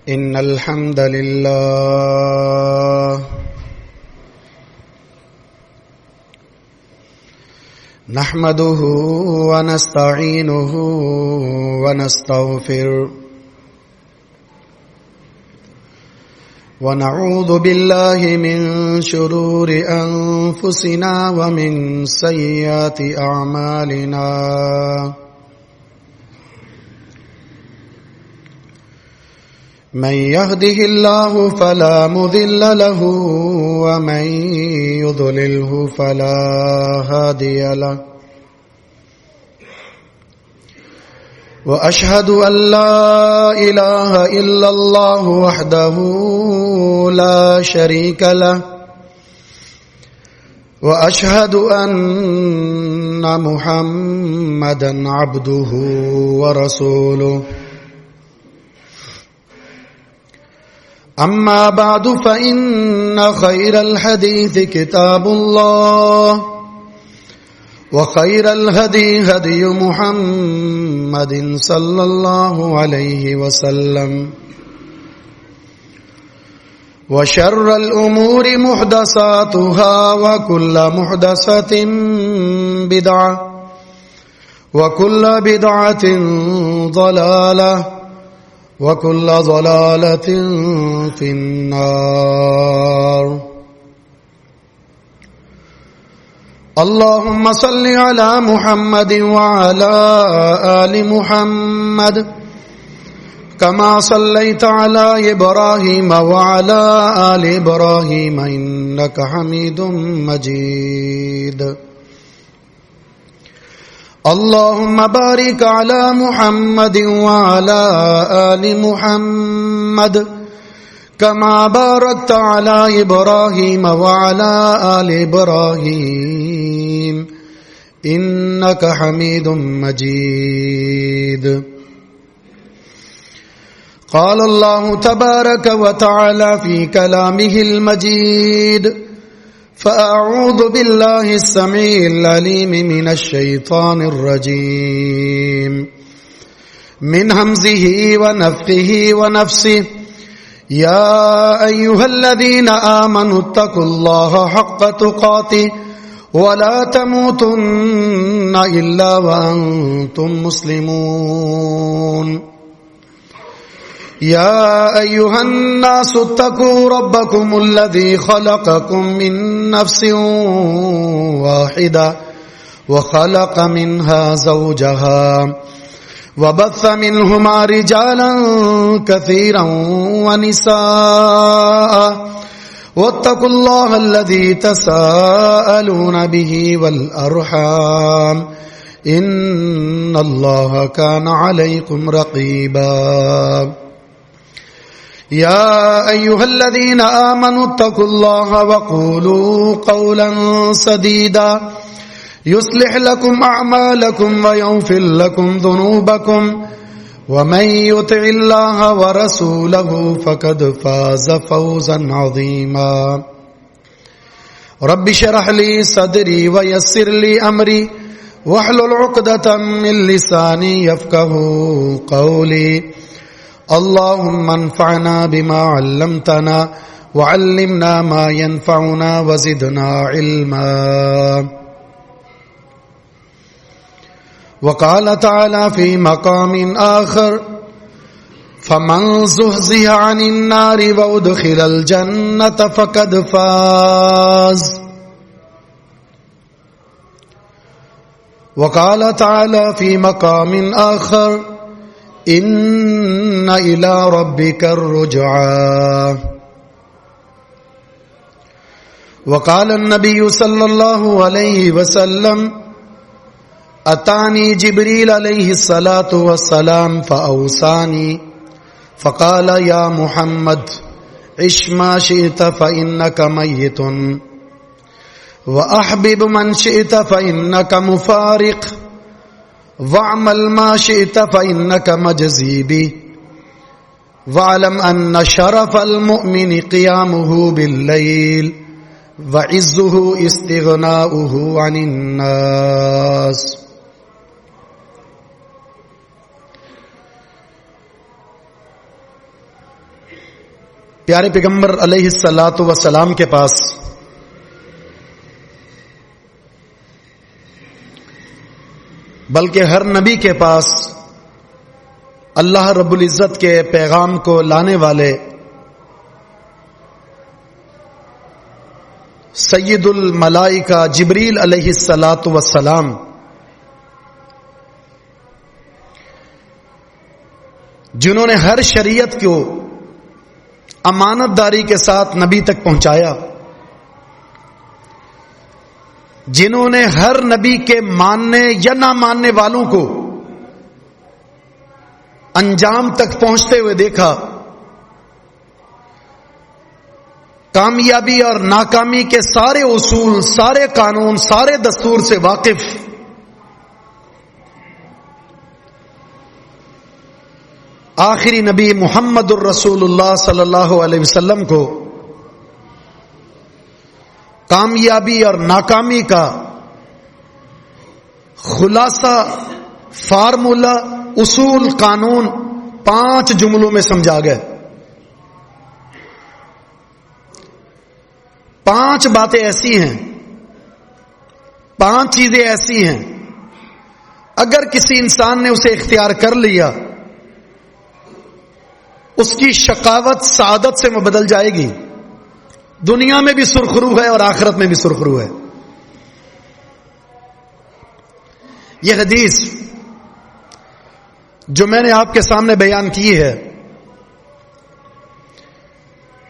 إن الحمد لله نحمده ونستعينه ونستغفره ونعوذ بالله من شرور أنفسنا ومن سيئات أعمالنا من يهده الله فلا مضل له ومن يضلله فلا هادي له وأشهد أن لا إله إلا الله وحده لا شريك له وأشهد أن محمدا عبده ورسوله أما بعد فإن خير الحديث كتاب الله وخير الهدي هدي محمد صلى الله عليه وسلم وشر الأمور محدثاتها وكل محدثة بدعة وكل بدعة ضلالة وكل ضلالة في النار اللهم صل على محمد وعلى آل محمد كما صليت على إبراهيم وعلى آل إبراهيم إنك حميد مجيد اللهم بارك على محمد وعلى آل محمد كما باركت على إبراهيم وعلى آل إبراهيم إنك حميد مجيد قال الله تبارك وتعالى في كلامه المجيد فأعوذ بالله السميع العليم من الشيطان الرجيم من همزه ونفخه ونفسه يا أيها الذين آمنوا اتقوا الله حق تقاته ولا تموتن إلا وأنتم مسلمون يا أيها الناس اتقوا ربكم الذي خلقكم من نفس واحدة وخلق منها زوجها وبث منهما رجالا كثيرا ونساء واتقوا الله الذي تساءلون به والأرحام إن الله كان عليكم رقيبا يا أيها الذين آمنوا اتقوا الله وقولوا قولا سديدا يصلح لكم أعمالكم ويغفر لكم ذنوبكم ومن يطع الله ورسوله فقد فاز فوزا عظيما رب اشرح لي صدري ويسر لي أمري واحلل عقدة من لساني يفقهوا قولي اللهم انفعنا بما علمتنا وعلمنا ما ينفعنا وزدنا علما وقال تعالى في مقام آخر فمن زحزح عن النار وأدخل الجنة فقد فاز وقال تعالى في مقام آخر إن إلى ربك الرجعى وقال النبي صلى الله عليه وسلم أتاني جبريل عليه الصلاة والسلام فأوصاني فقال يا محمد عش ما شئت فإنك ميت وأحبب من شئت فإنك مفارق واعمل ما شئت فإنك مجزي به واعلم أن شرف المؤمن قيامه بالليل وعزه استغناؤه عن الناس. پیارے پیغمبر علیہ الصلاۃ والسلام کے پاس بلکہ ہر نبی کے پاس اللہ رب العزت کے پیغام کو لانے والے سید الملائکہ جبریل علیہ الصلاۃ والسلام جنہوں نے ہر شریعت کو امانت داری کے ساتھ نبی تک پہنچایا، جنہوں نے ہر نبی کے ماننے یا نہ ماننے والوں کو انجام تک پہنچتے ہوئے دیکھا، کامیابی اور ناکامی کے سارے اصول، سارے قانون، سارے دستور سے واقف، آخری نبی محمد الرسول اللہ صلی اللہ علیہ وسلم کو کامیابی اور ناکامی کا خلاصہ، فارمولا، اصول، قانون 5 جملوں میں سمجھا گیا۔ 5 باتیں ایسی ہیں، 5 چیزیں ایسی ہیں، اگر کسی انسان نے اسے اختیار کر لیا اس کی شقاوت سعادت سے بدل جائے گی، دنیا میں بھی سرخرو ہے اور آخرت میں بھی سرخرو ہے۔ یہ حدیث جو میں نے آپ کے سامنے بیان کی ہے،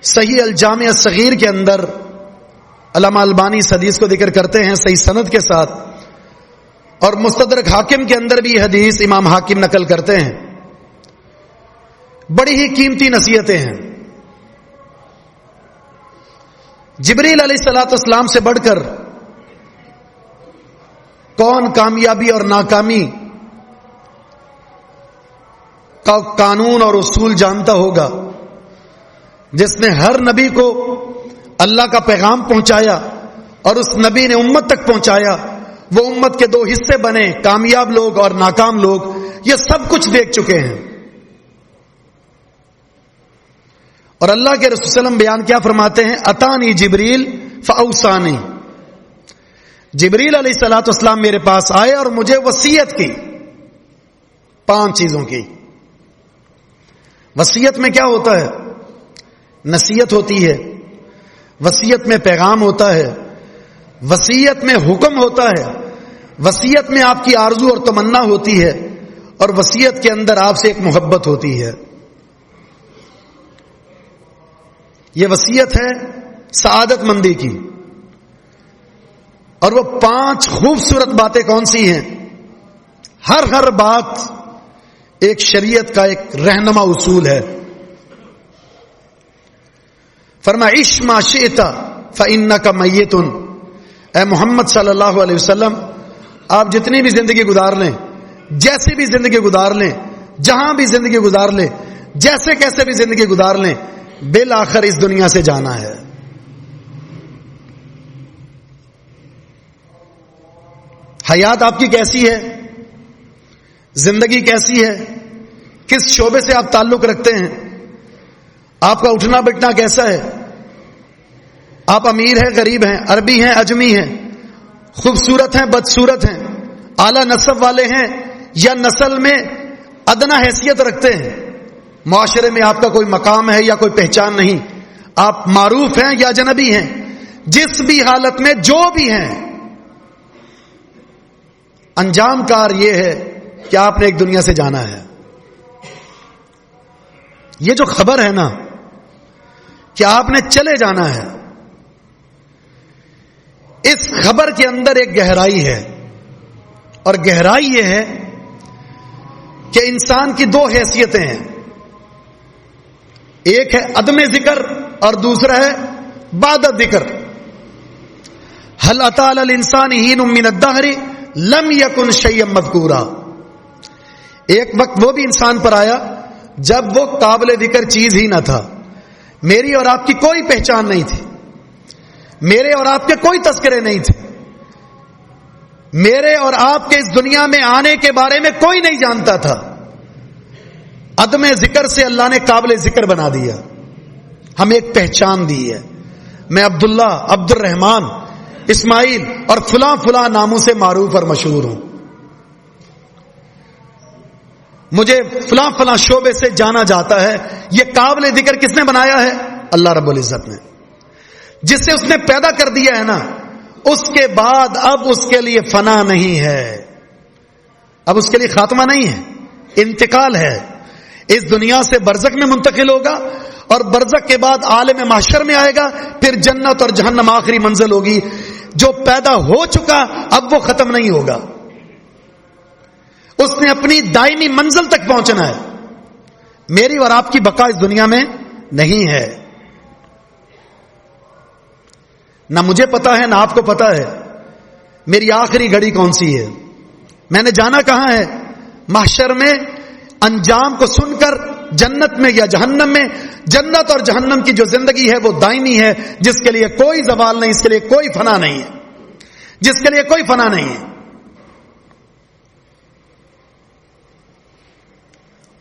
صحیح الجامع الصغیر کے اندر علامہ البانی اس حدیث کو ذکر کرتے ہیں صحیح سند کے ساتھ، اور مستدرک حاکم کے اندر بھی یہ حدیث امام حاکم نقل کرتے ہیں۔ بڑی ہی قیمتی نصیحتیں ہیں۔ جبریل علیہ الصلوۃ والسلام سے بڑھ کر کون کامیابی اور ناکامی کا قانون اور اصول جانتا ہوگا، جس نے ہر نبی کو اللہ کا پیغام پہنچایا اور اس نبی نے امت تک پہنچایا، وہ امت کے 2 حصے بنے، کامیاب لوگ اور ناکام لوگ، یہ سب کچھ دیکھ چکے ہیں۔ اور اللہ کے رسول صلی اللہ علیہ وسلم بیان کیا فرماتے ہیں؟ اتانی جبریل فاوصانی، جبریل علیہ الصلوۃ والسلام میرے پاس آئے اور مجھے وصیت کی 5 چیزوں کی۔ وصیت میں کیا ہوتا ہے؟ نصیحت ہوتی ہے، وصیت میں پیغام ہوتا ہے، وصیت میں حکم ہوتا ہے، وصیت میں آپ کی آرزو اور تمنا ہوتی ہے، اور وصیت کے اندر آپ سے ایک محبت ہوتی ہے۔ یہ وصیت ہے سعادت مندی کی۔ اور وہ 5 خوبصورت باتیں کون سی ہیں؟ ہر بات ایک شریعت کا ایک رہنما اصول ہے۔ فرمایا عش ما شئت فإنک میت، اے محمد صلی اللہ علیہ وسلم آپ جتنی بھی زندگی گزار لیں، جیسی بھی زندگی گزار لیں، جہاں بھی زندگی گزار لیں، جیسے کیسے بھی زندگی گزار لیں، بالآخر اس دنیا سے جانا ہے۔ حیات آپ کی کیسی ہے؟ زندگی کیسی ہے؟ کس شعبے سے آپ تعلق رکھتے ہیں؟ آپ کا اٹھنا بیٹھنا کیسا ہے؟ آپ امیر ہیں، غریب ہیں، عربی ہیں، عجمی ہیں، خوبصورت ہیں، بدصورت ہیں، اعلیٰ نسب والے ہیں یا نسل میں ادنا حیثیت رکھتے ہیں، معاشرے میں آپ کا کوئی مقام ہے یا کوئی پہچان نہیں، آپ معروف ہیں یا اجنبی ہیں، جس بھی حالت میں جو بھی ہیں، انجام کار یہ ہے کہ آپ نے ایک دنیا سے جانا ہے۔ یہ جو خبر ہے نا کہ آپ نے چلے جانا ہے، اس خبر کے اندر ایک گہرائی ہے، اور گہرائی یہ ہے کہ انسان کی 2 حیثیتیں ہیں، ایک ہے عدم ذکر اور دوسرا ہے بعد ذکر۔ هل اتى على الانسان حين من الدهر لم يكن شيئا مذكورا، ایک وقت وہ بھی انسان پر آیا جب وہ قابل ذکر چیز ہی نہ تھا، میری اور آپ کی کوئی پہچان نہیں تھی، میرے اور آپ کے کوئی تذکرے نہیں تھے، میرے اور آپ کے اس دنیا میں آنے کے بارے میں کوئی نہیں جانتا تھا۔ عدم ذکر سے اللہ نے قابل ذکر بنا دیا۔ ہمیں ایک پہچان دی ہے. میں عبداللہ، عبد الرحمان، اسماعیل اور فلاں فلاں ناموں سے معروف اور مشہور ہوں. مجھے فلاں فلاں شعبے سے جانا جاتا ہے. یہ قابل ذکر کس نے بنایا ہے؟ اللہ رب العزت نے. جس سے اس نے پیدا کر دیا ہے نا، اس کے بعد اب اس کے لیے فنا نہیں ہے، اب اس کے لیے خاتمہ نہیں ہے، انتقال ہے. اس دنیا سے برزخ میں منتقل ہوگا اور برزخ کے بعد عالم محشر میں آئے گا. پھر جنت اور جہنم آخری منزل ہوگی. جو پیدا ہو چکا اب وہ ختم نہیں ہوگا، اس نے اپنی دائمی منزل تک پہنچنا ہے. میری اور آپ کی بقا اس دنیا میں نہیں ہے. نہ مجھے پتا ہے نہ آپ کو پتا ہے میری آخری گھڑی کون سی ہے، میں نے جانا کہاں ہے. محشر میں انجام کو سن کر جنت میں یا جہنم میں. جنت اور جہنم کی جو زندگی ہے وہ دائمی ہے، جس کے لیے کوئی زوال نہیں، اس کے لیے کوئی فنا نہیں ہے، جس کے لیے کوئی فنا نہیں ہے.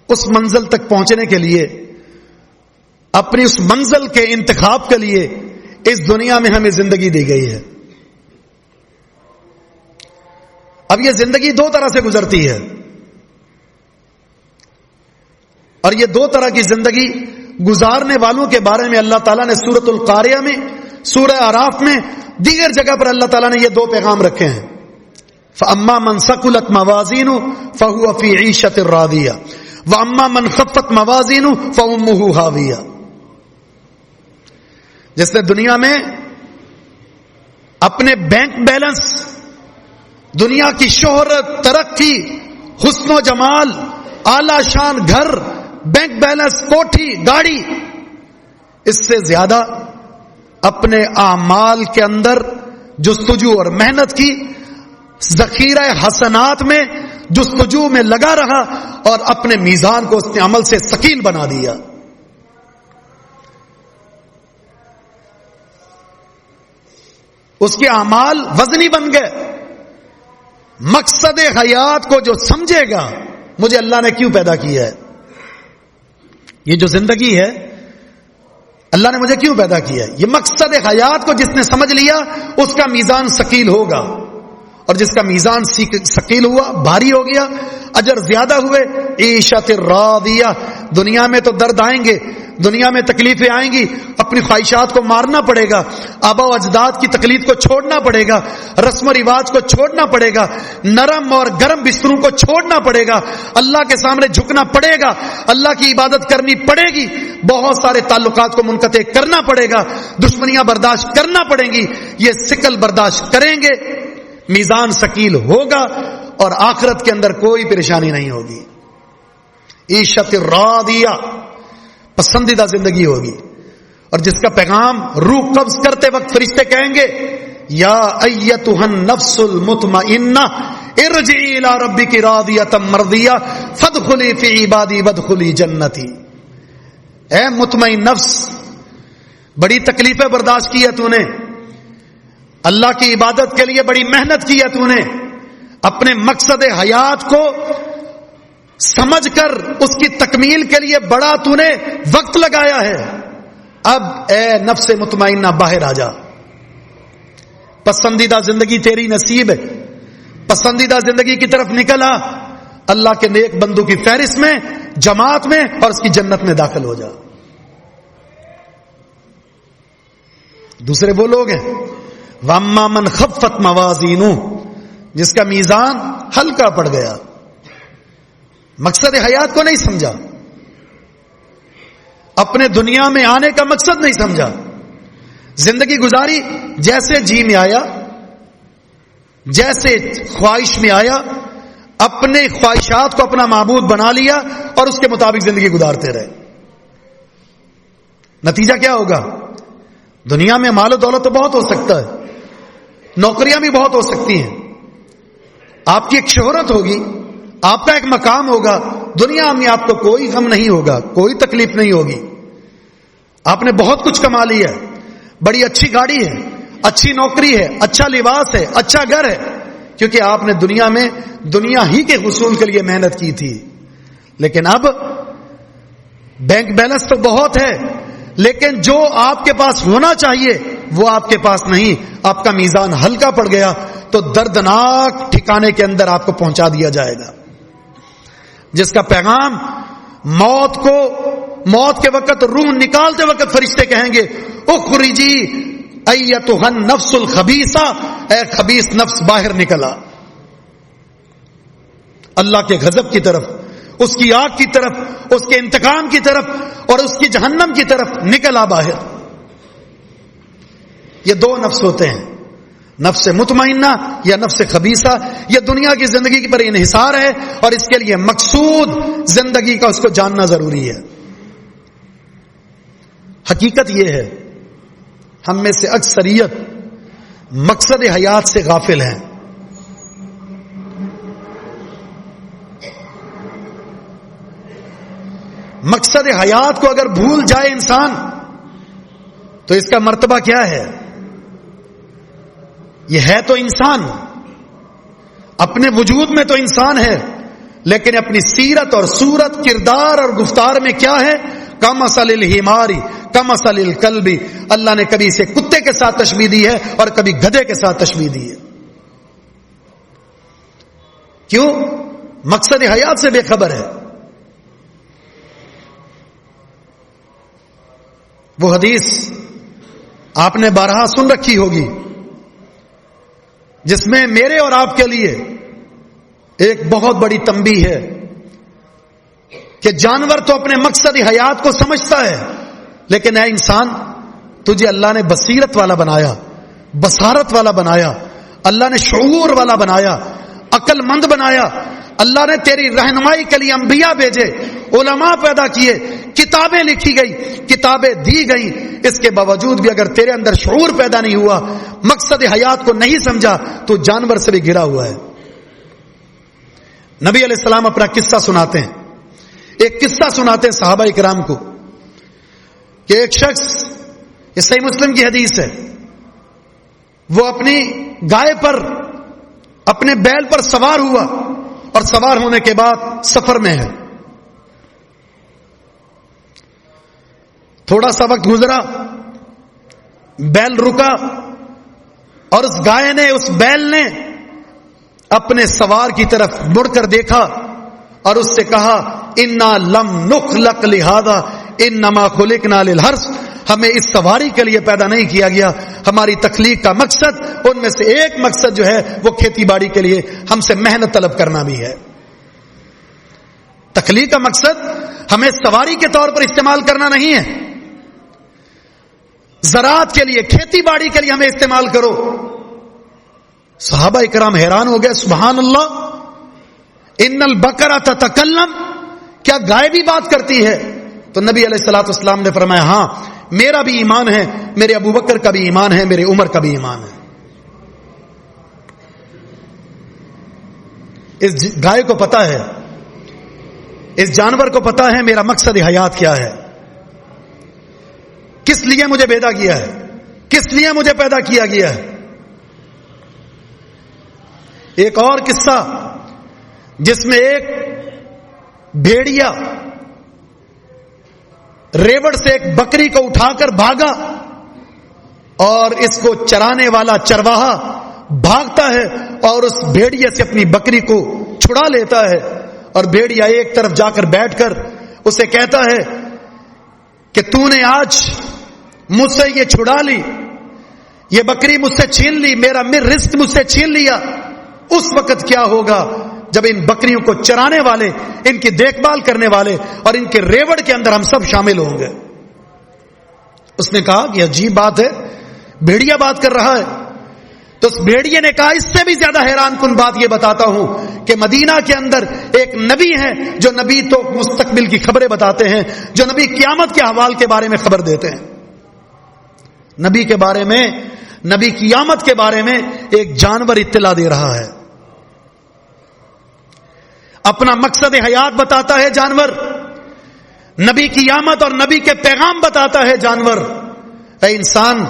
اس منزل تک پہنچنے کے لیے، اپنی اس منزل کے انتخاب کے لیے اس دنیا میں ہمیں زندگی دی گئی ہے. اب یہ زندگی دو طرح سے گزرتی ہے، اور یہ دو طرح کی زندگی گزارنے والوں کے بارے میں اللہ تعالیٰ نے سورۃ القاریہ میں، سورہ اعراف میں، دیگر جگہ پر اللہ تعالیٰ نے یہ دو پیغام رکھے ہیں. فَأَمَّا مَنْ ثَقُلَتْ مَوَازِينُهُ فَهُوَ فِي عِيشَةٍ رَاضِيَةٍ وَأَمَّا مَنْ خَفَّتْ مَوَازِينُهُ فَأُمُّهُ هَاوِيَةٌ. جس نے دنیا میں اپنے بینک بیلنس، دنیا کی شہرت، ترقی، حسن و جمال، اعلی شان گھر، بینک بیلنس، کوٹھی، گاڑی، اس سے زیادہ اپنے اعمال کے اندر جستجو اور محنت کی، ذخیرہ حسنات میں جستجو میں لگا رہا اور اپنے میزان کو اس نے عمل سے ثقیل بنا دیا. اس کے اعمال وزنی بن گئے. مقصد حیات کو جو سمجھے گا، مجھے اللہ نے کیوں پیدا کیا ہے، یہ جو زندگی ہے اللہ نے مجھے کیوں پیدا کیا ہے، یہ مقصد حیات کو جس نے سمجھ لیا اس کا میزان ثقیل ہوگا. اور جس کا میزان ثقیل ہوا، بھاری ہو گیا، اجر زیادہ ہوئے. عیشت راضیہ. دنیا میں تو درد آئیں گے، دنیا میں تکلیفیں آئیں گی، اپنی خواہشات کو مارنا پڑے گا، آبا و اجداد کی تقلید کو چھوڑنا پڑے گا، رسم و رواج کو چھوڑنا پڑے گا، نرم اور گرم بستروں کو چھوڑنا پڑے گا، اللہ کے سامنے جھکنا پڑے گا، اللہ کی عبادت کرنی پڑے گی، بہت سارے تعلقات کو منقطع کرنا پڑے گا، دشمنیاں برداشت کرنا پڑیں گی. یہ ثقل برداشت کریں گے، میزان ثقیل ہوگا اور آخرت کے اندر کوئی پریشانی نہیں ہوگی. عیشت راضیہ، پسندیدہ زندگی ہوگی. اور جس کا پیغام روح قبض کرتے وقت فرشتے کہیں گے، یا ایتھا النفس المطمئنہ ارجعی الی ربک راضیۃ مرضیہ فادخلی فی عبادی وادخلی جنتی. اے مطمئن نفس، بڑی تکلیفیں برداشت کی ہے تو نے، اللہ کی عبادت کے لیے بڑی محنت کی ہے تو نے، اپنے مقصد حیات کو سمجھ کر اس کی تکمیل کے لیے بڑا تو نے وقت لگایا ہے. اب اے نفس مطمئنہ باہر آ جا، پسندیدہ زندگی تیری نصیب ہے، پسندیدہ زندگی کی طرف نکل آ، اللہ کے نیک بندوں کی فہرست میں، جماعت میں، اور اس کی جنت میں داخل ہو جا. دوسرے وہ لوگ ہیں وَأَمَّا مَنْ خَفَّتْ مَوَازِينُهُ، جس کا میزان ہلکا پڑ گیا، مقصد حیات کو نہیں سمجھا، اپنے دنیا میں آنے کا مقصد نہیں سمجھا، زندگی گزاری جیسے جی میں آیا، جیسے خواہش میں آیا، اپنے خواہشات کو اپنا معبود بنا لیا اور اس کے مطابق زندگی گزارتے رہے. نتیجہ کیا ہوگا؟ دنیا میں مال و دولت تو بہت ہو سکتا ہے، نوکریاں بھی بہت ہو سکتی ہیں، آپ کی ایک شہرت ہوگی، آپ کا ایک مقام ہوگا، دنیا میں آپ کو کوئی غم نہیں ہوگا، کوئی تکلیف نہیں ہوگی، آپ نے بہت کچھ کما لیا ہے، بڑی اچھی گاڑی ہے، اچھی نوکری ہے، اچھا لباس ہے، اچھا گھر ہے، کیونکہ آپ نے دنیا میں دنیا ہی کے حصول کے لیے محنت کی تھی. لیکن اب بینک بیلنس تو بہت ہے لیکن جو آپ کے پاس ہونا چاہیے وہ آپ کے پاس نہیں, آپ کا میزان ہلکا پڑ گیا تو دردناک ٹھکانے کے اندر آپ کو پہنچا دیا جائے گا, جس کا پیغام موت کے وقت روح نکالتے وقت فرشتے کہیں گے اخرجی ایتھا النفس الخبیثہ, اے خبیث نفس باہر نکلا, اللہ کے غضب کی طرف, اس کی آگ کی طرف, اس کے انتقام کی طرف اور اس کی جہنم کی طرف نکلا باہر. یہ دو نفس ہوتے ہیں, نفس مطمئنہ یا نفس خبیثہ. یہ دنیا کی زندگی پر انحصار ہے اور اس کے لیے مقصود زندگی کا اس کو جاننا ضروری ہے. حقیقت یہ ہے ہم میں سے اکثریت مقصد حیات سے غافل ہیں. مقصد حیات کو اگر بھول جائے انسان تو اس کا مرتبہ کیا ہے؟ یہ ہے تو انسان, اپنے وجود میں تو انسان ہے, لیکن اپنی سیرت اور صورت, کردار اور گفتار میں کیا ہے؟ کمثل الحمار کمثل الکلب. اللہ نے کبھی اسے کتے کے ساتھ تشبیہ دی ہے اور کبھی گدھے کے ساتھ تشبیہ دی ہے. کیوں؟ مقصد حیات سے بے خبر ہے. وہ حدیث آپ نے بارہا سن رکھی ہوگی جس میں میرے اور آپ کے لیے ایک بہت بڑی تنبیہ ہے کہ جانور تو اپنے مقصد حیات کو سمجھتا ہے, لیکن اے انسان تجھے اللہ نے بصیرت والا بنایا, بصارت والا بنایا, اللہ نے شعور والا بنایا, عقل مند بنایا. اللہ نے تیری رہنمائی کے لیے انبیاء بھیجے, علماء پیدا کیے, کتابیں لکھی گئی, کتابیں دی گئی. اس کے باوجود بھی اگر تیرے اندر شعور پیدا نہیں ہوا, مقصد حیات کو نہیں سمجھا, تو جانور سے بھی گھرا ہوا ہے. نبی علیہ السلام اپنا قصہ سناتے ہیں, ایک قصہ سناتے ہیں صحابہ کرام کو کہ ایک شخص, یہ صحیح مسلم کی حدیث ہے, وہ اپنی گائے پر, اپنے بیل پر سوار ہوا اور سوار ہونے کے بعد سفر میں ہے. تھوڑا سا وقت گزرا, بیل رکا اور اس گائے نے, اس بیل نے اپنے سوار کی طرف مڑ کر دیکھا اور اس سے کہا انا لم نخلق لہذا انما خلقنا للحرث. ہمیں اس سواری کے لیے پیدا نہیں کیا گیا, ہماری تخلیق کا مقصد, ان میں سے ایک مقصد جو ہے وہ کھیتی باڑی کے لیے ہم سے محنت طلب کرنا بھی ہے. تخلیق کا مقصد ہمیں سواری کے طور پر استعمال کرنا نہیں ہے, زراعت کے لیے, کھیتی باڑی کے لیے ہمیں استعمال کرو. صحابہ اکرام حیران ہو گئے, سبحان اللہ, ان البقرہ تتکلم, کیا گائے بھی بات کرتی ہے؟ تو نبی علیہ الصلوۃ والسلام نے فرمایا ہاں, میرا بھی ایمان ہے, میرے ابو بکر کا بھی ایمان ہے, میرے عمر کا بھی ایمان ہے. اس گائے کو پتا ہے, اس جانور کو پتا ہے میرا مقصد حیات کیا ہے, کس لیے مجھے پیدا کیا ہے, کس لیے مجھے پیدا کیا گیا ہے. ایک اور قصہ جس میں ایک بھیڑیا ریوڑ سے ایک بکری کو اٹھا کر بھاگا اور اس کو چرانے والا چرواہا بھاگتا ہے اور اس بھیڑیے سے اپنی بکری کو چھڑا لیتا ہے, اور بھیڑیا ایک طرف جا کر بیٹھ کر اسے کہتا ہے کہ تو نے آج مجھ سے یہ چھڑا لی, یہ بکری مجھ سے چھین لی, میرا رزق مجھ سے چھین لیا. اس وقت کیا ہوگا جب ان بکریوں کو چرانے والے, ان کی دیکھ بھال کرنے والے اور ان کے ریوڑ کے اندر ہم سب شامل ہوں گے. اس نے کہا کہ عجیب بات ہے, بھیڑیا بات کر رہا ہے. تو اس بھیڑیے نے کہا اس سے بھی زیادہ حیران کن بات یہ بتاتا ہوں کہ مدینہ کے اندر ایک نبی ہے, جو نبی تو مستقبل کی خبریں بتاتے ہیں, جو نبی قیامت کے احوال کے بارے میں خبر دیتے ہیں. نبی کے بارے میں, نبی قیامت کے بارے میں ایک جانور اطلاع دے رہا ہے, اپنا مقصد حیات بتاتا ہے جانور, نبی قیامت اور نبی کے پیغام بتاتا ہے جانور. اے انسان,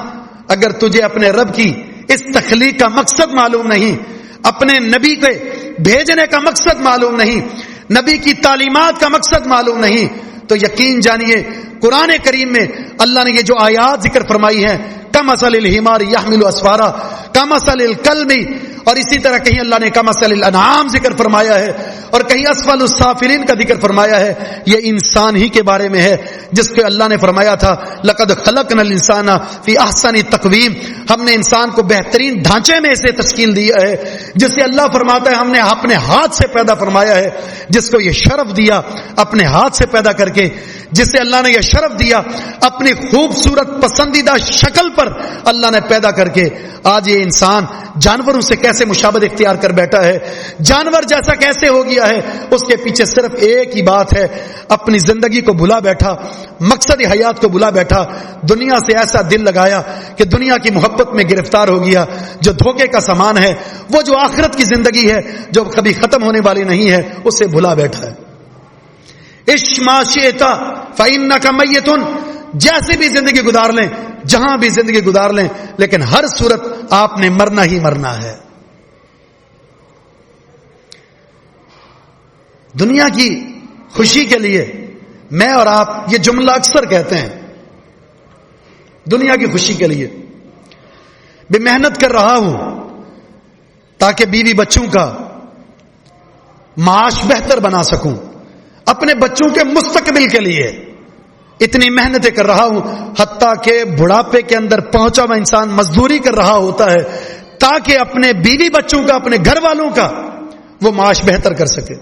اگر تجھے اپنے رب کی اس تخلیق کا مقصد معلوم نہیں, اپنے نبی کے بھیجنے کا مقصد معلوم نہیں, نبی کی تعلیمات کا مقصد معلوم نہیں, تو یقین جانیے قرآن کریم میں اللہ نے یہ جو آیات ذکر فرمائی ہیں، کمثل الحمار یحمل اسفارا، کمثل الکلب، اور اسی طرح کہیں اللہ نے کمثل الانعام ذکر فرمایا ہے، اور کہیں اسفل السافلین کا ذکر فرمایا ہے. یہ انسان ہی کے بارے میں ہے جس کے اللہ نے فرمایا تھا لقد خلقنا الانسان فی احسن تقویم، ہم نے انسان کو بہترین ڈھانچے میں سے تشکیل دیا ہے، جسے اللہ فرماتا ہے ہم نے اپنے ہاتھ سے پیدا فرمایا ہے، جس کو یہ شرف دیا اپنے ہاتھ سے پیدا کر کے، جسے اللہ نے یہ شرف دیا اپنی خوبصورت پسندیدہ شکل پر اللہ نے پیدا کر کے. آج یہ انسان جانوروں سے کیسے مشابہت اختیار کر بیٹھا ہے، جانور جیسا کیسے ہو گیا ہے. اس کے پیچھے صرف ایک ہی بات ہے، اپنی زندگی کو بھلا بیٹھا، مقصد حیات کو بھلا بیٹھا، دنیا سے ایسا دل لگایا کہ دنیا کی محبت میں گرفتار ہو گیا، جو دھوکے کا سامان ہے، وہ جو آخرت کی زندگی ہے جو کبھی ختم ہونے والی نہیں ہے، اسے بھلا بیٹھا ہے. عش ما شئت فإنک میت، جیسے بھی زندگی گزار لیں، جہاں بھی زندگی گزار لیں، لیکن ہر صورت آپ نے مرنا ہی مرنا ہے. دنیا کی خوشی کے لیے میں اور آپ یہ جملہ اکثر کہتے ہیں، دنیا کی خوشی کے لیے بھی محنت کر رہا ہوں تاکہ بیوی بچوں کا معاش بہتر بنا سکوں، اپنے بچوں کے مستقبل کے لیے اتنی محنتیں کر رہا ہوں، حتیٰ کہ بڑھاپے کے اندر پہنچا ہوا انسان مزدوری کر رہا ہوتا ہے تاکہ اپنے بیوی بچوں کا، اپنے گھر والوں کا وہ معاش بہتر کر سکے.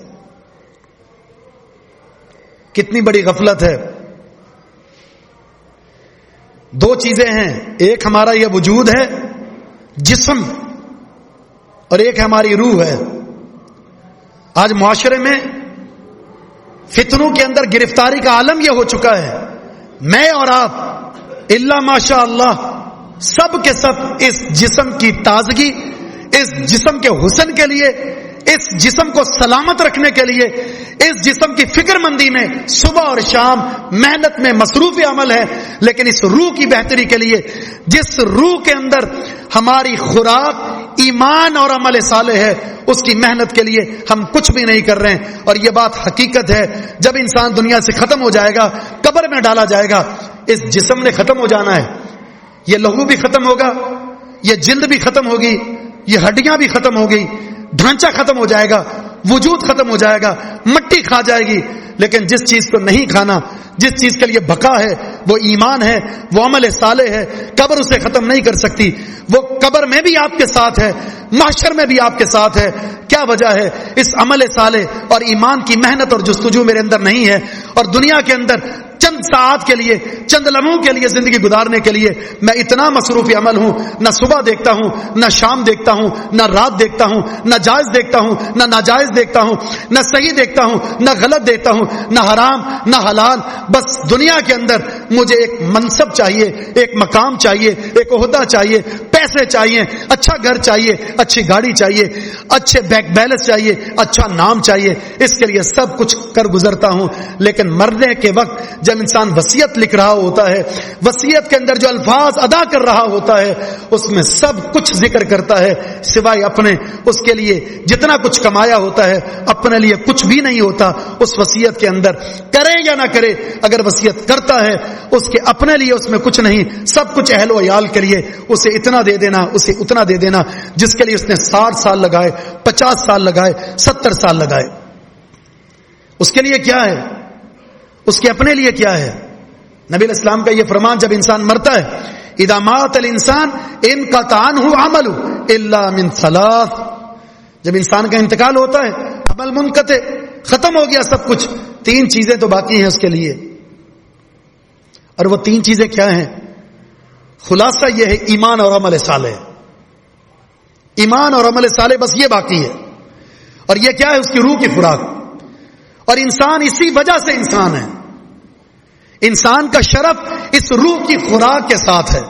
کتنی بڑی غفلت ہے. دو چیزیں ہیں، ایک ہمارا یہ وجود ہے جسم، اور ایک ہماری روح ہے. آج معاشرے میں فتنوں کے اندر گرفتاری کا عالم یہ ہو چکا ہے، میں اور آپ الا ماشاء اللہ سب کے سب اس جسم کی تازگی، اس جسم کے حسن کے لیے، اس جسم کو سلامت رکھنے کے لیے، اس جسم کی فکر مندی میں صبح اور شام محنت میں مصروف عمل ہے. لیکن اس روح کی بہتری کے لیے، جس روح کے اندر ہماری خوراک ایمان اور عمل صالح ہے، اس کی محنت کے لیے ہم کچھ بھی نہیں کر رہے ہیں. اور یہ بات حقیقت ہے، جب انسان دنیا سے ختم ہو جائے گا، قبر میں ڈالا جائے گا، اس جسم نے ختم ہو جانا ہے، یہ لہو بھی ختم ہوگا، یہ جلد بھی ختم ہوگی، یہ ہڈیاں بھی ختم ہوگی، ڈھانچہ ختم ہو جائے گا، وجود ختم ہو جائے گا، مٹی کھا جائے گی. لیکن جس چیز کو نہیں کھانا، جس چیز کے لیے بقا ہے، وہ ایمان ہے، وہ عمل صالح ہے، قبر اسے ختم نہیں کر سکتی. وہ قبر میں بھی آپ کے ساتھ ہے، محشر میں بھی آپ کے ساتھ ہے. کیا وجہ ہے؟ اس عمل صالح اور ایمان کی محنت اور جستجو میرے اندر نہیں ہے، اور دنیا کے اندر چند ساعت کے لیے، چند لمحوں کے لیے زندگی گزارنے کے لیے میں اتنا مصروف عمل ہوں، نہ صبح دیکھتا ہوں، نہ شام دیکھتا ہوں، نہ رات دیکھتا ہوں، نہ جائز دیکھتا ہوں، نہ ناجائز دیکھتا ہوں، نہ صحیح دیکھتا ہوں، نہ غلط دیکھتا ہوں، نہ حرام نہ حلال. بس دنیا کے اندر مجھے ایک منصب چاہیے، ایک مقام چاہیے، ایک عہدہ چاہیے، پیسے چاہیے، اچھا گھر چاہیے، اچھی گاڑی چاہیے، اچھے بینک بیلنس چاہیے، اچھا نام چاہیے. اس کے لیے سب کچھ کر گزرتا ہوں. لیکن مرنے کے وقت جب انسان وصیت لکھ رہا ہوتا ہے، وصیت کے اندر جو الفاظ ادا کر رہا ہوتا ہے، اس میں سب کچھ ذکر کرتا ہے سوائے اپنے. اس کے لیے جتنا کچھ کمایا ہوتا ہے، اپنے لیے کچھ بھی نہیں ہوتا. اس وصیت کے اندر کرے یا نہ کرے، اگر وصیت کرتا ہے اس کے اپنے لیے اس میں کچھ نہیں، سب کچھ اہل و عیال کے لیے. اسے اتنا دے دینا، اسے اتنا دے دینا جس کے لیے اس نے 60 سال لگائے، 50 سال لگائے، 70 سال لگائے. اس کے لیے کیا ہے؟ اس کے اپنے لیے کیا ہے؟ نبی علیہ السلام کا یہ فرمان، جب انسان مرتا ہے، اذا مات الانسان انقطع عنہ عمل الا من ثلاث، جب انسان کا انتقال ہوتا ہے عمل منقطع، ختم ہو گیا سب کچھ. 3 چیزیں تو باقی ہیں اس کے لیے. اور وہ 3 چیزیں کیا ہیں؟ خلاصہ یہ ہے، ایمان اور عمل صالح. ایمان اور عمل صالح، بس یہ باقی ہے. اور یہ کیا ہے؟ اس کی روح کی خوراک. اور انسان اسی وجہ سے انسان ہے. انسان کا شرف اس روح کی خوراک کے ساتھ ہے.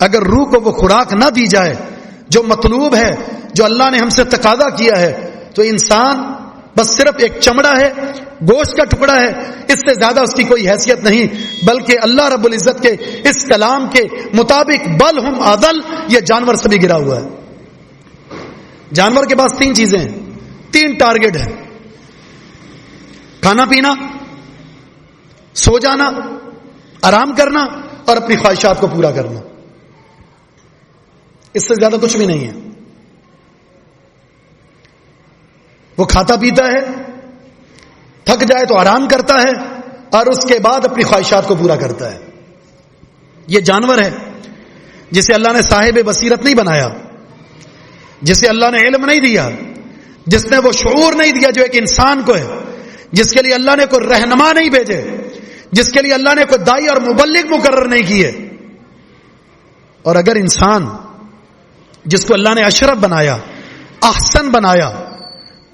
اگر روح کو وہ خوراک نہ دی جائے جو مطلوب ہے، جو اللہ نے ہم سے تقاضا کیا ہے، تو انسان بس صرف ایک چمڑا ہے، گوشت کا ٹکڑا ہے، اس سے زیادہ اس کی کوئی حیثیت نہیں. بلکہ اللہ رب العزت کے اس کلام کے مطابق بل ہم اضل، یہ جانور سے بھی گرا ہوا ہے. جانور کے پاس 3 چیزیں ہیں، 3 ٹارگٹ ہیں: کھانا پینا، سو جانا آرام کرنا اور اپنی خواہشات کو پورا کرنا، اس سے زیادہ کچھ بھی نہیں ہے. وہ کھاتا پیتا ہے، تھک جائے تو آرام کرتا ہے اور اس کے بعد اپنی خواہشات کو پورا کرتا ہے. یہ جانور ہے جسے اللہ نے صاحب بصیرت نہیں بنایا، جسے اللہ نے علم نہیں دیا، جس نے وہ شعور نہیں دیا جو ایک انسان کو ہے، جس کے لیے اللہ نے کوئی رہنما نہیں بھیجے، جس کے لیے اللہ نے کوئی داعی اور مبلغ مقرر نہیں کیے. اور اگر انسان جس کو اللہ نے اشرف بنایا، احسن بنایا،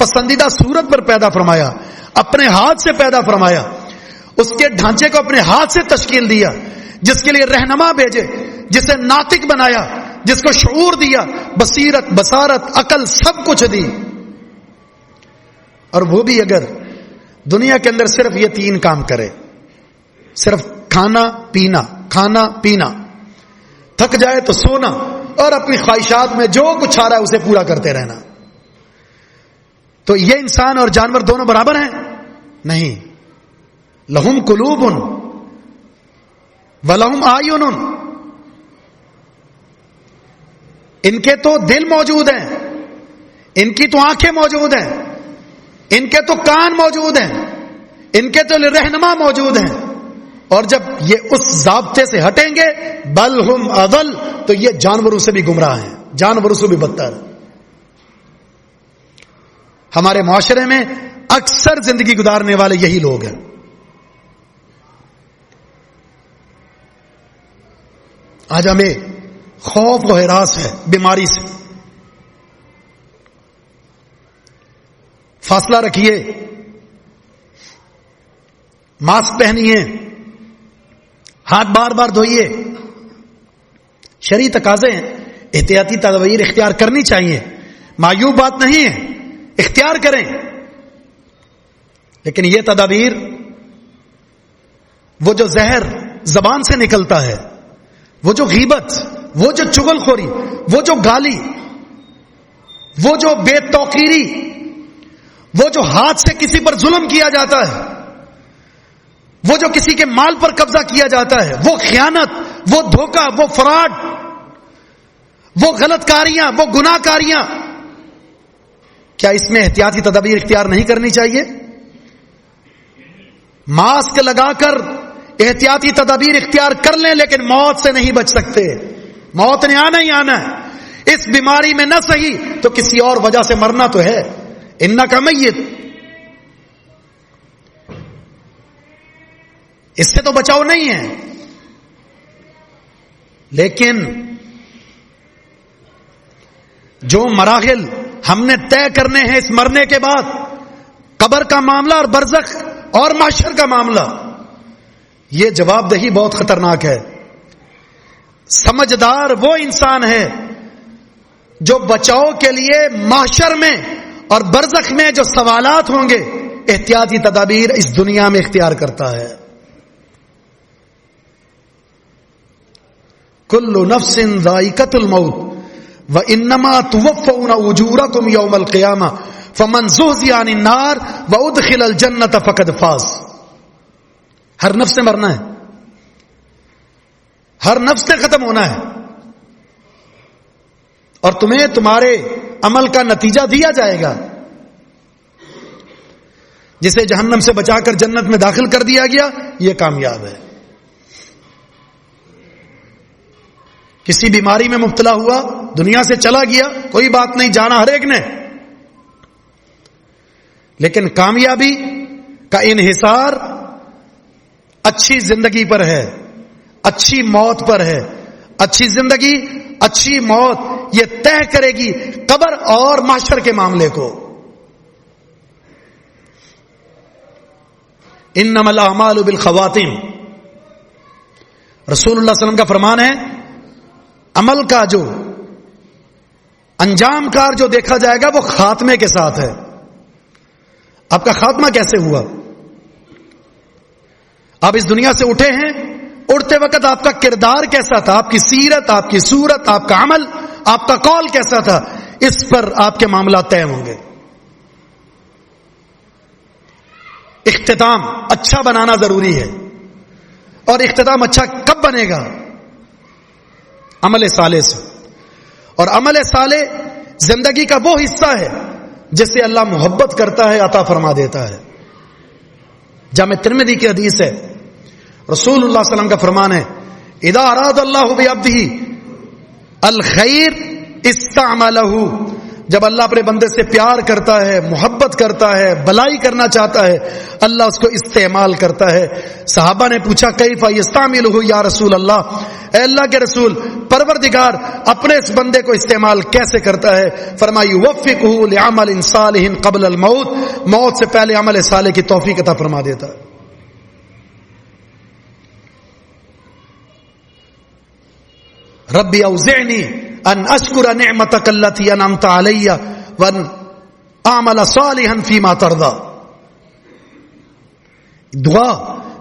پسندیدہ صورت پر پیدا فرمایا، اپنے ہاتھ سے پیدا فرمایا، اس کے ڈھانچے کو اپنے ہاتھ سے تشکیل دیا، جس کے لیے رہنما بھیجے، جسے ناطق بنایا، جس کو شعور دیا، بصیرت، بصارت، عقل، سب کچھ دی، اور وہ بھی اگر دنیا کے اندر صرف یہ 3 کام کرے، صرف کھانا پینا، تھک جائے تو سونا اور اپنی خواہشات میں جو کچھ آ رہا ہے اسے پورا کرتے رہنا، تو یہ انسان اور جانور دونوں برابر ہیں؟ نہیں. لہم قلوب ولہم اعین، ان کے تو دل موجود ہیں، ان کی تو آنکھیں موجود ہیں، ان کے تو کان موجود ہیں، ان کے تو رہنما موجود ہیں، اور جب یہ اس ضابطے سے ہٹیں گے بل ہم اضل، تو یہ جانوروں سے بھی گمراہ ہیں، جانوروں سے بھی بدتر. ہمارے معاشرے میں اکثر زندگی گزارنے والے یہی لوگ ہیں. آج ہمیں خوف و ہراس ہے بیماری سے. فاصلہ رکھیے، ماسک پہنیے، ہاتھ بار بار دھوئیے. شرعی تقاضے ہیں، احتیاطی تدابیر اختیار کرنی چاہیے، معیوب بات نہیں ہے، اختیار کریں. لیکن یہ تدابیر، وہ جو زہر زبان سے نکلتا ہے، وہ جو غیبت، وہ جو چغل خوری، وہ جو گالی، وہ جو بے توقیری، وہ جو ہاتھ سے کسی پر ظلم کیا جاتا ہے، وہ جو کسی کے مال پر قبضہ کیا جاتا ہے، وہ خیانت، وہ دھوکہ، وہ فراڈ، وہ غلط کاریاں، وہ گناہ کاریاں، کیا اس میں احتیاطی تدابیر اختیار نہیں کرنی چاہیے؟ ماسک لگا کر احتیاطی تدابیر اختیار کر لیں، لیکن موت سے نہیں بچ سکتے. موت نے آنا ہی آنا ہے. اس بیماری میں نہ صحیح تو کسی اور وجہ سے مرنا تو ہے. انکا میت، اس سے تو بچاؤ نہیں ہے. لیکن جو مراحل ہم نے طے کرنے ہیں اس مرنے کے بعد، قبر کا معاملہ اور برزخ اور محشر کا معاملہ، یہ جواب دہی بہت خطرناک ہے. سمجھدار وہ انسان ہے جو بچاؤ کے لیے محشر میں اور برزخ میں جو سوالات ہوں گے احتیاطی تدابیر اس دنیا میں اختیار کرتا ہے. کل نفس ذائقۃ الموت وانما توفون اجورکم یوم القیامہ فمن زحزح عن النار وادخل الجنۃ فقد فاز. ہر نفس سے مرنا ہے، ہر نفس سے ختم ہونا ہے، اور تمہیں تمہارے عمل کا نتیجہ دیا جائے گا. جسے جہنم سے بچا کر جنت میں داخل کر دیا گیا یہ کامیاب ہے. کسی بیماری میں مبتلا ہوا، دنیا سے چلا گیا، کوئی بات نہیں، جانا ہر ایک نے، لیکن کامیابی کا انحصار اچھی زندگی پر ہے، اچھی موت پر ہے. اچھی زندگی، اچھی موت یہ طے کرے گی قبر اور محشر کے معاملے کو. انما الاعمال بالخواتیم، رسول اللہ صلی اللہ علیہ وسلم کا فرمان ہے، عمل کا جو انجام کار جو دیکھا جائے گا وہ خاتمے کے ساتھ ہے. آپ کا خاتمہ کیسے ہوا؟ آپ اس دنیا سے اٹھے ہیں، اٹھتے وقت آپ کا کردار کیسا تھا، آپ کی سیرت، آپ کی صورت، آپ کا عمل، آپ کا قول کیسا تھا، اس پر آپ کے معاملات طے ہوں گے. اختتام اچھا بنانا ضروری ہے. اور اختتام اچھا کب بنے گا؟ عمل صالح سے. اور عمل صالح زندگی کا وہ حصہ ہے جس سے اللہ محبت کرتا ہے، عطا فرما دیتا ہے. جامع ترمذی کی حدیث ہے، رسول اللہ صلی اللہ علیہ وسلم کا فرمان ہے، اذا اراد اللہ بعبدہ الخیر استعملہ، جب اللہ اپنے بندے سے پیار کرتا ہے، محبت کرتا ہے، بلائی کرنا چاہتا ہے، اللہ اس کو استعمال کرتا ہے. صحابہ نے پوچھا کیف یستعملہ یا رسول اللہ، اے اللہ کے رسول، پروردگار اپنے اس بندے کو استعمال کیسے کرتا ہے؟ فرمایا یوفقہ لعمل صالح قبل الموت، موت سے پہلے عمل صالح کی توفیق عطا فرما دیتا ہے. ربی اوزعنی ان اشکر نعمتک التی انعمت علی وان اعمل صالحا فیما ترضی. دعا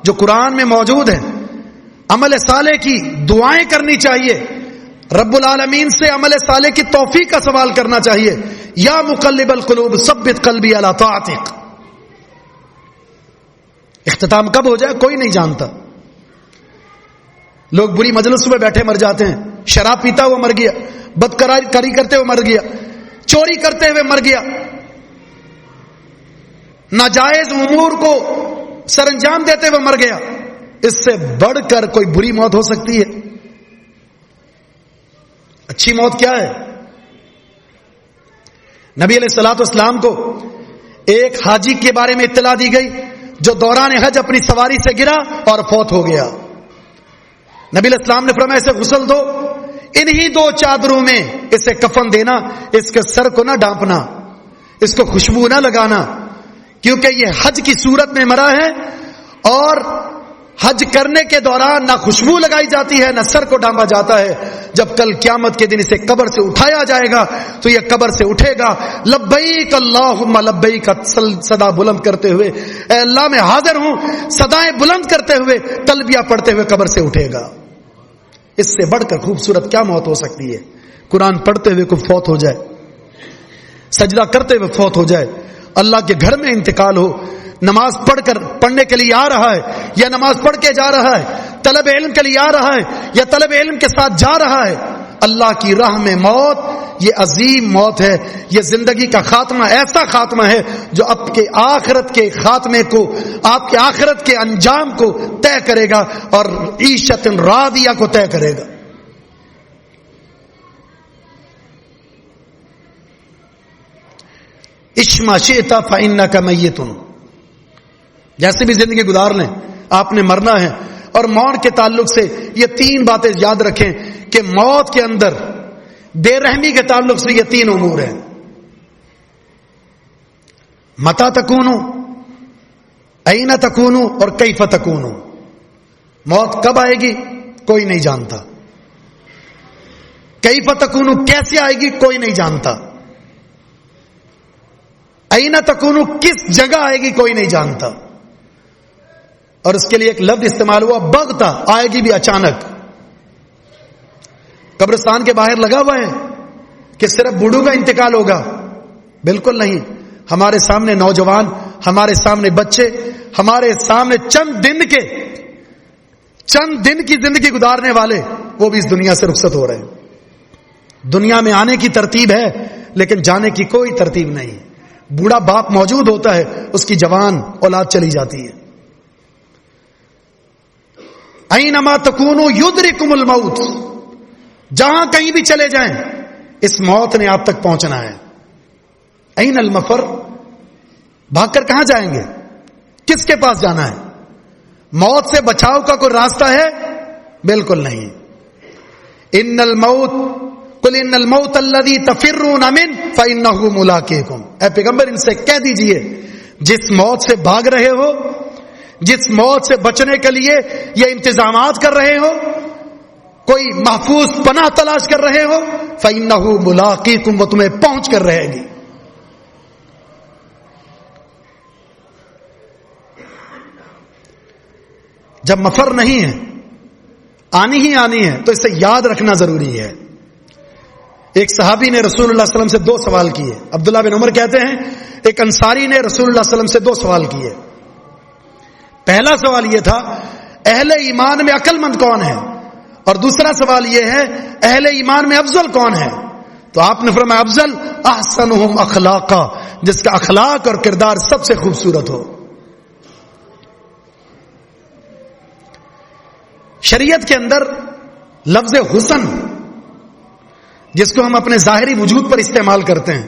جو قرآن میں موجود ہے، عمل صالح کی دعائیں کرنی چاہیے، رب العالمین سے عمل صالح کی توفیق کا سوال کرنا چاہیے. یا مقلب القلوب ثبت قلبی علی طاعتک. اختتام کب ہو جائے کوئی نہیں جانتا. لوگ بری مجلس میں بیٹھے مر جاتے ہیں، شراب پیتا ہوا مر گیا، بدکاری کرتے ہوئے مر گیا، چوری کرتے ہوئے مر گیا، ناجائز امور کو سر انجام دیتے ہوئے مر گیا. اس سے بڑھ کر کوئی بری موت ہو سکتی ہے؟ اچھی موت کیا ہے؟ نبی علیہ الصلوۃ والسلام کو ایک حاجی کے بارے میں اطلاع دی گئی جو دوران حج اپنی سواری سے گرا اور فوت ہو گیا. نبی علیہ السلام نے فرمایا اسے غسل دو، انہی 2 چادروں میں اسے کفن دینا، اس کے سر کو نہ ڈانپنا، اس کو خوشبو نہ لگانا، کیونکہ یہ حج کی صورت میں مرا ہے اور حج کرنے کے دوران نہ خوشبو لگائی جاتی ہے نہ سر کو ڈانپا جاتا ہے. جب کل قیامت کے دن اسے قبر سے اٹھایا جائے گا تو یہ قبر سے اٹھے گا لبیک اللہم لبیک صدا بلند کرتے ہوئے، اے اللہ میں حاضر ہوں، صدائیں بلند کرتے ہوئے، تلبیہ پڑھتے ہوئے قبر سے اٹھے گا. اس سے بڑھ کر خوبصورت کیا موت ہو سکتی ہے؟ قرآن پڑھتے ہوئے کوئی فوت ہو جائے، سجدہ کرتے ہوئے فوت ہو جائے، اللہ کے گھر میں انتقال ہو، نماز پڑھنے کے لیے آ رہا ہے یا نماز پڑھ کے جا رہا ہے، طلب علم کے لیے آ رہا ہے یا طلب علم کے ساتھ جا رہا ہے، اللہ کی راہ میں موت یہ عظیم موت ہے. یہ زندگی کا خاتمہ ایسا خاتمہ ہے جو آپ کے آخرت کے خاتمے کو، آپ کے آخرت کے انجام کو طے کرے گا اور عیشت راضیہ کو طے کرے گا. اشما شئت فإنک میت، جیسے بھی زندگی گزار لیں آپ نے مرنا ہے. اور موت کے تعلق سے یہ 3 باتیں یاد رکھیں کہ موت کے اندر بے رحمی کے تعلق سے یہ 3 امور ہیں. متا تکونو، این تکونو اور کیف تکونو. موت کب آئے گی کوئی نہیں جانتا، کیف تکونو کیسے آئے گی کوئی نہیں جانتا، این تکونو کس جگہ آئے گی کوئی نہیں جانتا. اور اس کے لیے ایک لفظ استعمال ہوا بغتہ، آئے گی بھی اچانک. قبرستان کے باہر لگا ہوا ہے کہ صرف بوڑھوں کا انتقال ہوگا، بالکل نہیں. ہمارے سامنے نوجوان، ہمارے سامنے بچے، ہمارے سامنے چند دن کی زندگی گزارنے والے، وہ بھی اس دنیا سے رخصت ہو رہے ہیں. دنیا میں آنے کی ترتیب ہے لیکن جانے کی کوئی ترتیب نہیں. بوڑھا باپ موجود ہوتا ہے، اس کی جوان اولاد چلی جاتی ہے. اینما تکونوا یدرککم الموت، جہاں کہیں بھی چلے جائیں اس موت نے آپ تک پہنچنا ہے. این المفر، بھاگ کر کہاں جائیں گے؟ کس کے پاس جانا ہے؟ موت سے بچاؤ کا کوئی راستہ ہے؟ بالکل نہیں. ان الموت قل ان الموت الذی تفرون منه فانه ملاقیکم. اے پیغمبر ان سے کہہ دیجئے جس موت سے بھاگ رہے ہو، جس موت سے بچنے کے لیے یہ انتظامات کر رہے ہو، کوئی محفوظ پناہ تلاش کر رہے ہو، فَإِنَّهُ مُلَاقِيكُمْ، وہ تمہیں پہنچ کر رہے گی. جب مفر نہیں ہے، آنی ہی آنی ہے، تو اسے یاد رکھنا ضروری ہے. ایک صحابی نے رسول اللہ صلی اللہ علیہ وسلم سے 2 سوال کیے. عبداللہ بن عمر کہتے ہیں ایک انصاری نے رسول اللہ صلی اللہ علیہ وسلم سے 2 سوال کیے. پہلا سوال یہ تھا اہل ایمان میں عقل مند کون ہے؟ اور دوسرا سوال یہ ہے اہل ایمان میں افضل کون ہے؟ تو آپ نے فرمایا افضل احسنہم اخلاقا، جس کا اخلاق اور کردار سب سے خوبصورت ہو۔ شریعت کے اندر لفظ حسن جس کو ہم اپنے ظاہری وجود پر استعمال کرتے ہیں،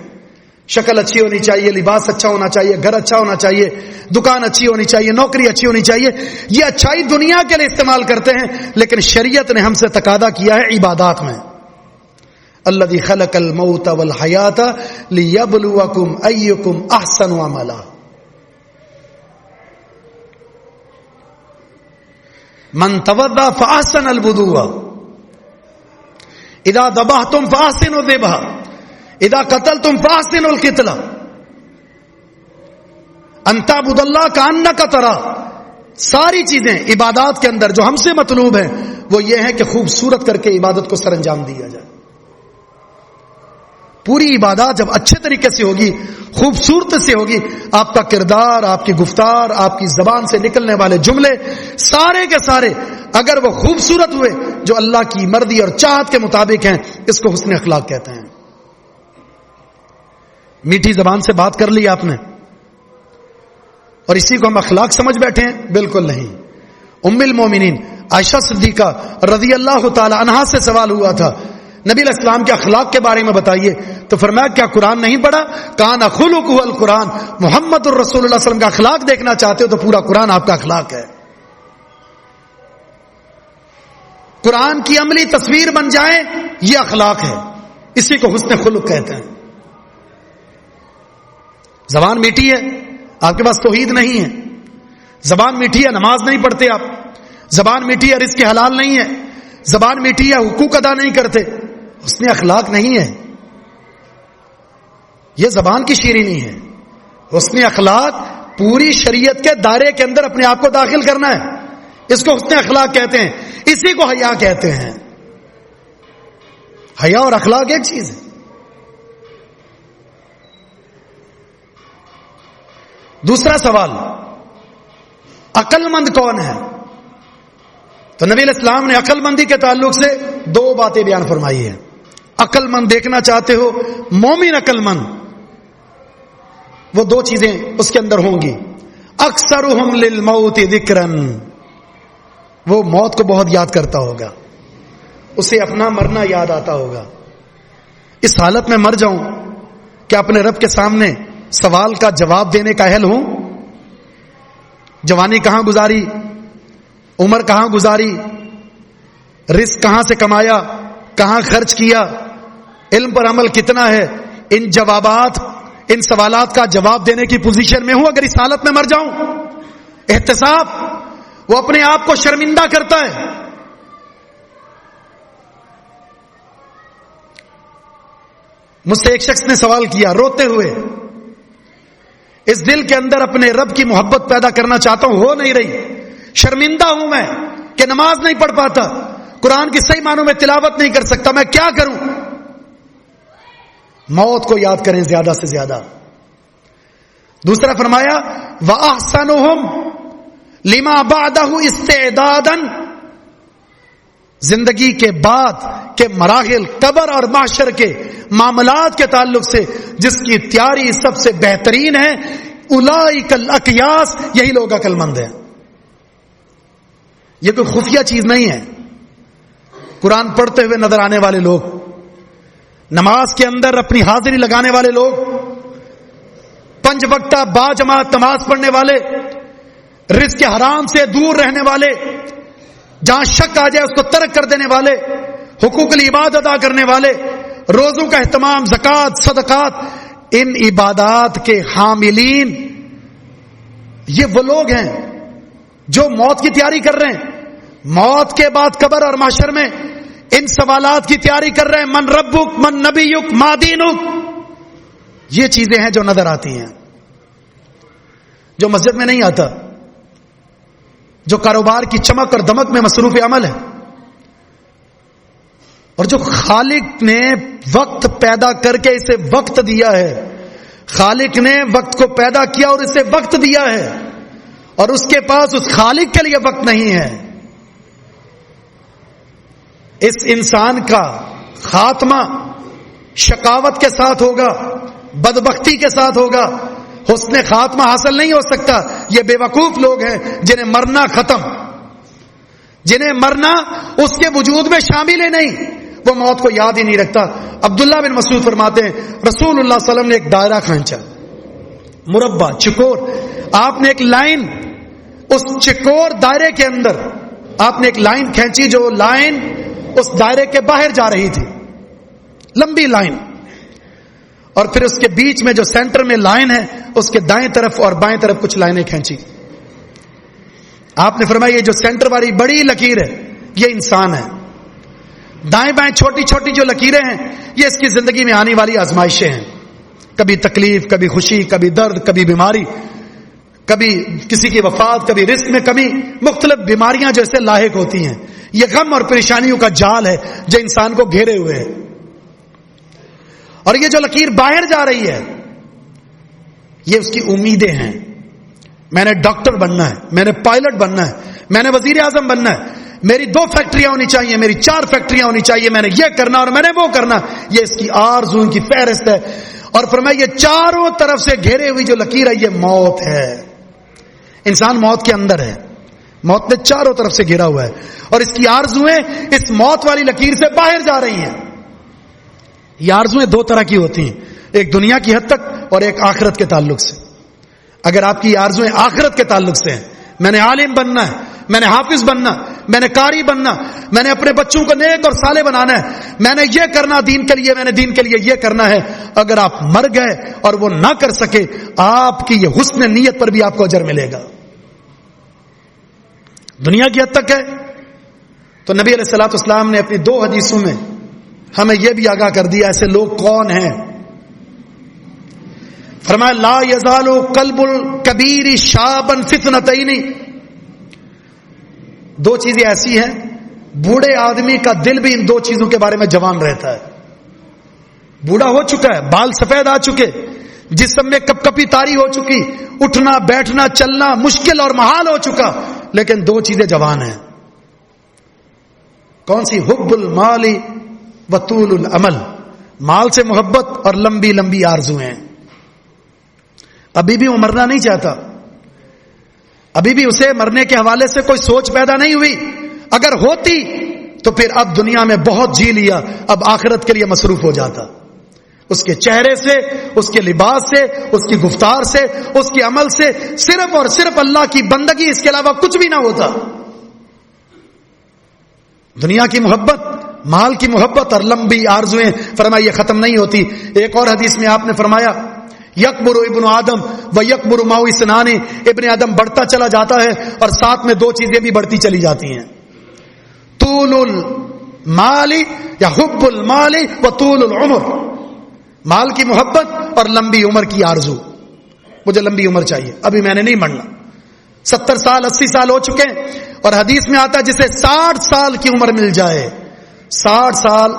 شکل اچھی ہونی چاہیے، لباس اچھا ہونا چاہیے، گھر اچھا ہونا چاہیے، دکان اچھی ہونی چاہیے، نوکری اچھی ہونی چاہیے، یہ اچھائی دنیا کے لیے استعمال کرتے ہیں، لیکن شریعت نے ہم سے تقاضا کیا ہے عبادات میں، الذی خلق الموت والحیات لیبلوکم ایکم احسن عملا۔ من توضا فاحسن الوضوء اذا ذبحتم فاحسنوا الذبح اذا قتلتم فاحسنوا القتل ان تعبد اللہ کانک تراہ۔ ساری چیزیں عبادات کے اندر جو ہم سے مطلوب ہیں وہ یہ ہے کہ خوبصورت کر کے عبادت کو سر انجام دیا جائے۔ پوری عبادات جب اچھے طریقے سے ہوگی، خوبصورت سے ہوگی، آپ کا کردار، آپ کی گفتار، آپ کی زبان سے نکلنے والے جملے سارے کے سارے اگر وہ خوبصورت ہوئے جو اللہ کی مرضی اور چاہت کے مطابق ہیں، اس کو حسن اخلاق کہتے ہیں۔ میٹھی زبان سے بات کر لی آپ نے اور اسی کو ہم اخلاق سمجھ بیٹھے ہیں؟ بالکل نہیں۔ ام المومنین عائشہ صدیقہ رضی اللہ تعالی عنہا سے سوال ہوا تھا نبی علیہ السلام کے اخلاق کے بارے میں بتائیے، تو فرمایا کیا قرآن نہیں پڑھا؟ کان خلقہ القرآن، محمد الرسول اللہ صلی اللہ علیہ وسلم کا اخلاق دیکھنا چاہتے ہو تو پورا قرآن آپ کا اخلاق ہے۔ قرآن کی عملی تصویر بن جائے یہ اخلاق ہے، اسی کو حسن خلق کہتے ہیں۔ زبان میٹھی ہے، آپ کے پاس توحید نہیں ہے، زبان میٹھی ہے، نماز نہیں پڑھتے آپ، زبان میٹھی ہے، رزق حلال نہیں ہے، زبان میٹھی ہے، حقوق ادا نہیں کرتے، حسن اخلاق نہیں ہے، یہ زبان کی شیرینی ہے۔ حسن اخلاق پوری شریعت کے دائرے کے اندر اپنے آپ کو داخل کرنا ہے، اس کو حسن اخلاق کہتے ہیں، اسی کو حیا کہتے ہیں۔ حیا اور اخلاق ایک چیز ہے۔ دوسرا سوال، عقل مند کون ہے؟ تو نبی علیہ السلام نے عقل مندی کے تعلق سے دو باتیں بیان فرمائی ہیں۔ عقل مند دیکھنا چاہتے ہو، مومن عقل مند، وہ دو چیزیں اس کے اندر ہوں گی۔ اکثرہم للموت ذکرن، وہ موت کو بہت یاد کرتا ہوگا، اسے اپنا مرنا یاد آتا ہوگا۔ اس حالت میں مر جاؤں کہ اپنے رب کے سامنے سوال کا جواب دینے کا اہل ہوں؟ جوانی کہاں گزاری، عمر کہاں گزاری، رزق کہاں سے کمایا، کہاں خرچ کیا، علم پر عمل کتنا ہے، ان جوابات، ان سوالات کا جواب دینے کی پوزیشن میں ہوں اگر اس حالت میں مر جاؤں؟ احتساب، وہ اپنے آپ کو شرمندہ کرتا ہے۔ مجھ سے ایک شخص نے سوال کیا روتے ہوئے، اس دل کے اندر اپنے رب کی محبت پیدا کرنا چاہتا ہوں، ہو نہیں رہی، شرمندہ ہوں میں کہ نماز نہیں پڑھ پاتا، قرآن کی صحیح معنوں میں تلاوت نہیں کر سکتا، میں کیا کروں؟ موت کو یاد کریں زیادہ سے زیادہ۔ دوسرا فرمایا وَأَحْسَنُهُمْ لِمَا بَعْدَهُ اسْتِعْدَادًا، زندگی کے بعد کے مراحل، قبر اور محشر کے معاملات کے تعلق سے جس کی تیاری سب سے بہترین ہے، اولئک الاقیاس، یہی لوگ عقل مند ہیں۔ یہ کوئی خفیہ چیز نہیں ہے۔ قرآن پڑھتے ہوئے نظر آنے والے لوگ، نماز کے اندر اپنی حاضری لگانے والے لوگ، 5 وقتہ با جماعت نماز پڑھنے والے، رزق حرام سے دور رہنے والے، جہاں شک آ جائے اس کو ترک کر دینے والے، حقوق العباد ادا کرنے والے، روزوں کا اہتمام، زکوٰۃ، صدقات، ان عبادات کے حاملین، یہ وہ لوگ ہیں جو موت کی تیاری کر رہے ہیں، موت کے بعد قبر اور محشر میں ان سوالات کی تیاری کر رہے ہیں، من ربک، من نبیک، ما دینک، یہ چیزیں ہیں جو نظر آتی ہیں، جو مسجد میں نہیں آتا، جو کاروبار کی چمک اور دمک میں مصروف عمل ہے، اور جو خالق نے وقت پیدا کر کے اسے وقت دیا ہے، خالق نے وقت کو پیدا کیا اور اسے وقت دیا ہے، اور اس کے پاس اس خالق کے لیے وقت نہیں ہے. اس انسان کا خاتمہ شقاوت کے ساتھ ہوگا, بدبختی کے ساتھ ہوگا. حسن خاتمہ حاصل نہیں ہو سکتا. یہ بے وقوف لوگ ہیں جنہیں مرنا ختم, جنہیں مرنا اس کے وجود میں شامل ہی نہیں, وہ موت کو یاد ہی نہیں رکھتا. عبداللہ بن مسعود فرماتے ہیں رسول اللہ صلی اللہ علیہ وسلم نے ایک دائرہ کھینچا, مربع چکور. آپ نے ایک لائن, اس چکور دائرے کے اندر آپ نے ایک لائن کھینچی, جو لائن اس دائرے کے باہر جا رہی تھی, لمبی لائن. اور پھر اس کے بیچ میں جو سینٹر میں لائن ہے, اس کے دائیں طرف اور بائیں طرف کچھ لائنیں کھینچی. آپ نے فرمایا یہ جو سینٹر والی بڑی لکیر ہے یہ انسان ہے, دائیں بائیں چھوٹی چھوٹی جو لکیریں ہیں یہ اس کی زندگی میں آنے والی آزمائشیں ہیں. کبھی تکلیف, کبھی خوشی, کبھی درد, کبھی بیماری, کبھی کسی کی وفات, کبھی رزق میں کمی, مختلف بیماریاں جیسے لاحق ہوتی ہیں. یہ غم اور پریشانیوں کا جال ہے جو انسان کو گھیرے ہوئے ہے. اور یہ جو لکیر باہر جا رہی ہے یہ اس کی امیدیں ہیں. میں نے ڈاکٹر بننا ہے, میں نے پائلٹ بننا ہے, میں نے وزیر اعظم بننا ہے, میری 2 فیکٹریاں ہونی چاہیے, میری 4 فیکٹریاں ہونی چاہیے, میں نے یہ کرنا اور میں نے وہ کرنا. یہ اس کی آرزو کی فہرست ہے. اور فرمایا یہ چاروں طرف سے گھیرے ہوئی جو لکیر ہے یہ موت ہے. انسان موت کے اندر ہے, موت نے چاروں طرف سے گھیرا ہوا ہے, اور اس کی آرزویں اس موت والی لکیر سے باہر جا رہی ہیں. یہ آرزویں 2 طرح کی ہوتی ہیں, ایک دنیا کی حد تک اور ایک آخرت کے تعلق سے. اگر آپ کی آرزویں آخرت کے تعلق سے ہیں, میں نے عالم بننا ہے, میں نے حافظ بننا, میں نے قاری بننا, میں نے اپنے بچوں کو نیک اور صالح بنانا ہے, میں نے یہ کرنا دین کے لیے, میں نے دین کے لیے یہ کرنا ہے. اگر آپ مر گئے اور وہ نہ کر سکے, آپ کی یہ حسن نیت پر بھی آپ کو اجر ملے گا. دنیا کی حد تک ہے تو نبی علیہ الصلوۃ والسلام نے اپنی 2 حدیثوں میں ہمیں یہ بھی آگاہ کر دیا ایسے لوگ کون ہیں. فرمایا لا یزال قلب الکبیر شابا فتنتین. 2 چیزیں ایسی ہیں, بوڑھے آدمی کا دل بھی ان 2 چیزوں کے بارے میں جوان رہتا ہے. بوڑھا ہو چکا ہے, بال سفید آ چکے, جسم میں کپ کپی طاری ہو چکی, اٹھنا بیٹھنا چلنا مشکل اور محال ہو چکا, لیکن 2 چیزیں جوان ہیں. کون سی؟ حب المال وطول العمل. مال سے محبت اور لمبی لمبی آرزویں. ابھی بھی وہ مرنا نہیں چاہتا, ابھی بھی اسے مرنے کے حوالے سے کوئی سوچ پیدا نہیں ہوئی. اگر ہوتی تو پھر اب دنیا میں بہت جی لیا, اب آخرت کے لیے مصروف ہو جاتا. اس کے چہرے سے, اس کے لباس سے, اس کی گفتار سے, اس کے عمل سے صرف اور صرف اللہ کی بندگی, اس کے علاوہ کچھ بھی نہ ہوتا. دنیا کی محبت, مال کی محبت اور لمبی آرزویں فرمایا یہ ختم نہیں ہوتی. ایک اور حدیث میں آپ نے فرمایا یکبر ابن آدم و یکبر معه اثنان. ابن آدم بڑھتا چلا جاتا ہے اور ساتھ میں 2 چیزیں بھی بڑھتی چلی جاتی ہیں, طول المال یا حب المال و طول العمر. مال کی محبت اور لمبی عمر کی آرزو. مجھے لمبی عمر چاہیے, ابھی میں نے نہیں مرنا. 70 سال 80 سال ہو چکے ہیں, اور حدیث میں آتا ہے جسے 60 سال کی عمر مل جائے, 60 سال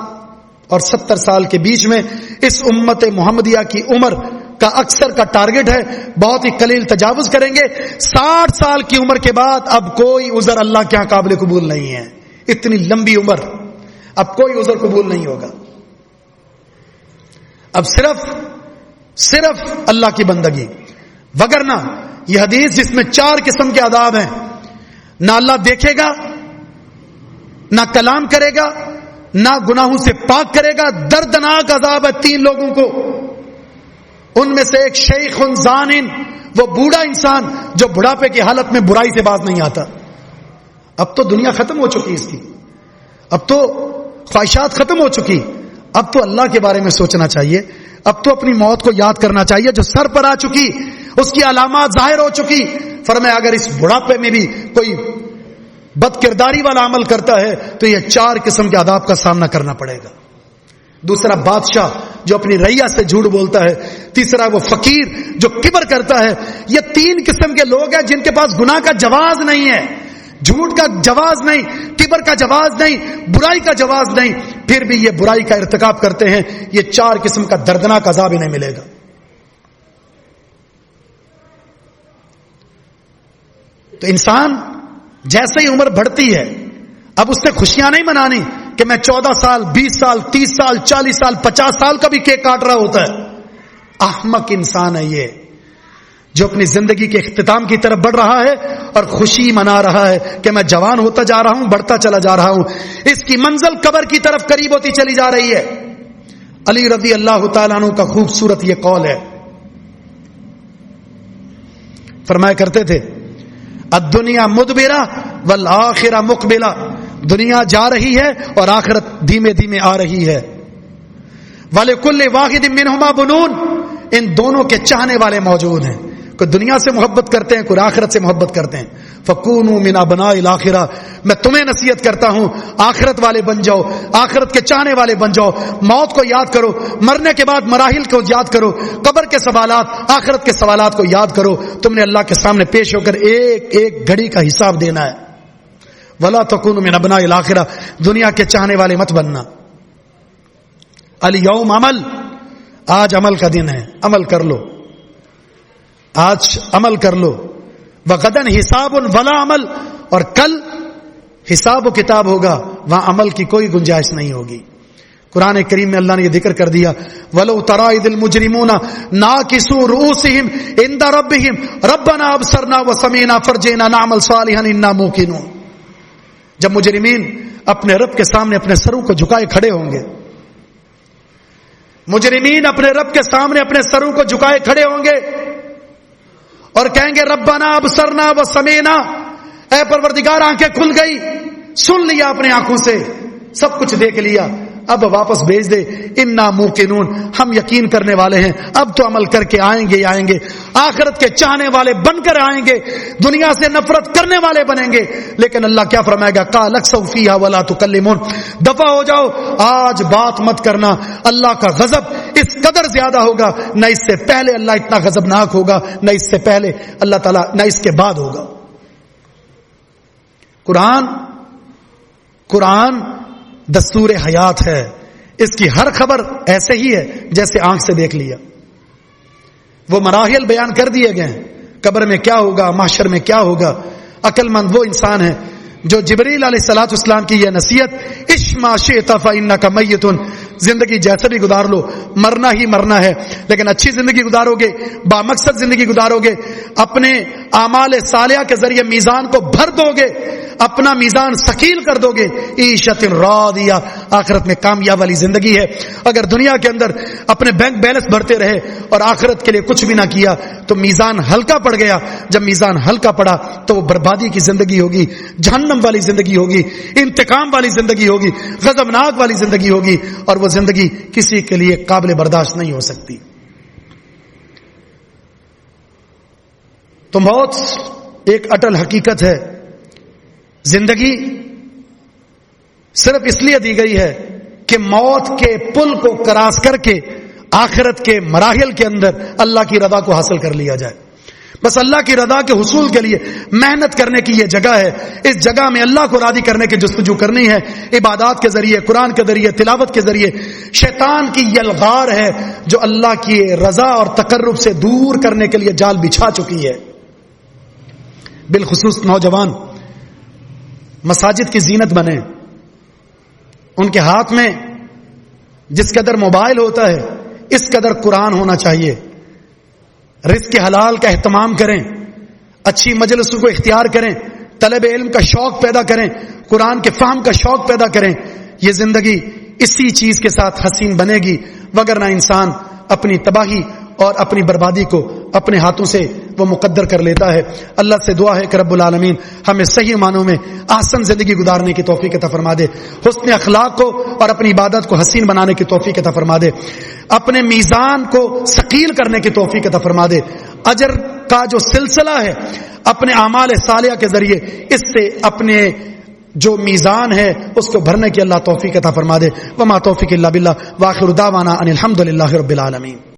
اور 70 سال کے بیچ میں اس امت محمدیہ کی عمر کا اکثر کا ٹارگٹ ہے, بہت ہی قلیل تجاوز کریں گے. 60 سال کی عمر کے بعد اب کوئی عذر اللہ کے یہاں قابل قبول نہیں ہے. اتنی لمبی عمر, اب کوئی عذر قبول نہیں ہوگا. اب صرف اللہ کی بندگی. وگرنہ یہ حدیث جس میں 4 قسم کے عذاب ہیں, نہ اللہ دیکھے گا, نہ کلام کرے گا, نہ گناہوں سے پاک کرے گا. دردناک عذاب ہے 3 لوگوں کو. ان میں سے ایک شیخ زانن, وہ بوڑھا انسان جو بڑھاپے کی حالت میں برائی سے باز نہیں آتا. اب تو دنیا ختم ہو چکی اس کی, اب تو خواہشات ختم ہو چکی, اب تو اللہ کے بارے میں سوچنا چاہیے, اب تو اپنی موت کو یاد کرنا چاہیے جو سر پر آ چکی, اس کی علامات ظاہر ہو چکی. فرمایا اگر اس بڑھاپے میں بھی کوئی بد کرداری والا عمل کرتا ہے تو یہ 4 قسم کے عذاب کا سامنا کرنا پڑے گا. دوسرا بادشاہ جو اپنی رعیہ سے جھوٹ بولتا ہے. تیسرا وہ فقیر جو کبر کرتا ہے. یہ 3 قسم کے لوگ ہیں جن کے پاس گناہ کا جواز نہیں ہے, جھوٹ کا جواز نہیں, کبر کا جواز نہیں, برائی کا جواز نہیں, پھر بھی یہ برائی کا ارتکاب کرتے ہیں. یہ 4 قسم کا دردناک عذاب انہیں ملے گا. تو انسان جیسے ہی عمر بڑھتی ہے اب اس سے خوشیاں نہیں منانی کہ میں 14 سال 20 سال 30 سال 40 سال 50 سال کا بھی کیک کاٹ رہا ہوتا ہے. احمق انسان ہے یہ جو اپنی زندگی کے اختتام کی طرف بڑھ رہا ہے اور خوشی منا رہا ہے کہ میں جوان ہوتا جا رہا ہوں, بڑھتا چلا جا رہا ہوں. اس کی منزل قبر کی طرف قریب ہوتی چلی جا رہی ہے. علی رضی اللہ تعالیٰ عنہ کا خوبصورت یہ قول ہے, فرمایا کرتے تھے الدنیا مدبرہ والآخرہ مقبلہ, دنیا جا رہی ہے اور آخرت دھیمے دھیمے آ رہی ہے. وَلِكُلِّ وَاحِدٍ مِّنْهُمَا بُنُونَ, ان دونوں کے چاہنے والے موجود ہیں. کوئی دنیا سے محبت کرتے ہیں, کوئی آخرت سے محبت کرتے ہیں. فَكُونُوا مِنْ أَبْنَاءِ الْآخِرَةِ, میں تمہیں نصیحت کرتا ہوں آخرت والے بن جاؤ, آخرت کے چاہنے والے بن جاؤ. موت کو یاد کرو, مرنے کے بعد مراحل کو یاد کرو, قبر کے سوالات, آخرت کے سوالات کو یاد کرو. تم نے اللہ کے سامنے پیش ہو کر ایک ایک گھڑی کا حساب دینا ہے. وَلَا تَكُونُوا مِنْ أَبْنَاءِ الْآخِرَةِ, دنیا کے چاہنے والے مت بننا. اليوم عمل, آج عمل کا دن ہے, عمل کر لو, آج عمل کر لو. وغدن حساب ولا عمل, اور کل حساب و کتاب ہوگا, وہاں عمل کی کوئی گنجائش نہیں ہوگی. قرآن کریم میں اللہ نے یہ ذکر کر دیا وَلَوْ تَرَىٰ إِذِ الْمُجْرِمُونَ نَاكِسُو رُءُوسِهِمْ عِندَ رَبِّهِمْ رَبَّنَا أَبْصَرْنَا وَسَمِعْنَا فَارْجِعْنَا نَعْمَلْ صَالِحًا إِنَّا مُوقِنُونَ. جب مجرمین اپنے رب کے سامنے اپنے سروں کو جھکائے کھڑے ہوں گے, مجرمین اپنے رب کے سامنے اپنے سروں کو جھکائے کھڑے ہوں گے اور کہیں گے ربنا ابصرنا وسمعنا, اے پروردگار آنکھیں کھل گئی, سن لیا اپنے آنکھوں سے, سب کچھ دیکھ لیا, اب واپس بھیج دے. انا موقنون, ہم یقین کرنے والے ہیں, اب تو عمل کر کے آئیں گے, آئیں گے آخرت کے چاہنے والے بن کر آئیں گے, دنیا سے نفرت کرنے والے بنیں گے. لیکن اللہ کیا فرمائے گا قال اخسؤ فیہا ولا تکلمون, دفع ہو جاؤ, آج بات مت کرنا. اللہ کا غضب اس قدر زیادہ ہوگا, نہ اس سے پہلے اللہ اتنا غضبناک ہوگا, نہ اس سے پہلے اللہ تعالیٰ, نہ اس کے بعد ہوگا. قرآن دستور حیات ہے, اس کی ہر خبر ایسے ہی ہے جیسے آنکھ سے دیکھ لیا. وہ مراحل بیان کر دیے گئے ہیں, قبر میں کیا ہوگا, محشر میں کیا ہوگا. عقل مند وہ انسان ہے جو جبریل علیہ الصلوۃ والسلام کی یہ نصیحت عش ما شئت فإنک میت, زندگی جیسے بھی گزار لو, مرنا ہی مرنا ہے, لیکن اچھی زندگی گزارو گے, با مقصد زندگی گزارو گے, اپنے اعمال صالحہ کے ذریعے میزان کو بھر دو گے, اپنا میزان ثقیل کر دو گے. عیشۃ راضیہ, آخرت میں کامیاب والی زندگی ہے. اگر دنیا کے اندر اپنے بینک بیلنس بھرتے رہے اور آخرت کے لیے کچھ بھی نہ کیا تو میزان ہلکا پڑ گیا. جب میزان ہلکا پڑا تو وہ بربادی کی زندگی ہوگی, جہنم والی زندگی ہوگی, انتقام والی زندگی ہوگی, غضبناک والی زندگی ہوگی, اور وہ زندگی کسی کے لیے قابل برداشت نہیں ہو سکتی. تو موت ایک اٹل حقیقت ہے. زندگی صرف اس لیے دی گئی ہے کہ موت کے پل کو کراس کر کے آخرت کے مراحل کے اندر اللہ کی رضا کو حاصل کر لیا جائے. بس اللہ کی رضا کے حصول کے لیے محنت کرنے کی یہ جگہ ہے. اس جگہ میں اللہ کو راضی کرنے کی جستجو کرنی ہے, عبادات کے ذریعے, قرآن کے ذریعے, تلاوت کے ذریعے. شیطان کی یلغار ہے جو اللہ کی رضا اور تقرب سے دور کرنے کے لیے جال بچھا چکی ہے. بالخصوص نوجوان مساجد کی زینت بنے, ان کے ہاتھ میں جس قدر موبائل ہوتا ہے اس قدر قرآن ہونا چاہیے. رزق حلال کا اہتمام کریں, اچھی مجلسوں کو اختیار کریں, طلب علم کا شوق پیدا کریں, قرآن کے فہم کا شوق پیدا کریں. یہ زندگی اسی چیز کے ساتھ حسین بنے گی, وگرنہ انسان اپنی تباہی اور اپنی بربادی کو اپنے ہاتھوں سے وہ مقدر کر لیتا ہے. اللہ سے دعا ہے کہ رب العالمین ہمیں صحیح معنوں میں آسن زندگی گزارنے کی توفیق عطا فرما دے, حسن اخلاق کو اور اپنی عبادت کو حسین بنانے کی توفیق عطا فرما دے, اپنے میزان کو ثقیل کرنے کی توفیق عطا فرما دے. اجر کا جو سلسلہ ہے اپنے اعمال صالحہ کے ذریعے, اس سے اپنے جو میزان ہے اس کو بھرنے کی اللہ توفیق عطا فرما دے. وما توفیق الا باللہ, وآخر دعوانا ان الحمد للہ رب العالمین.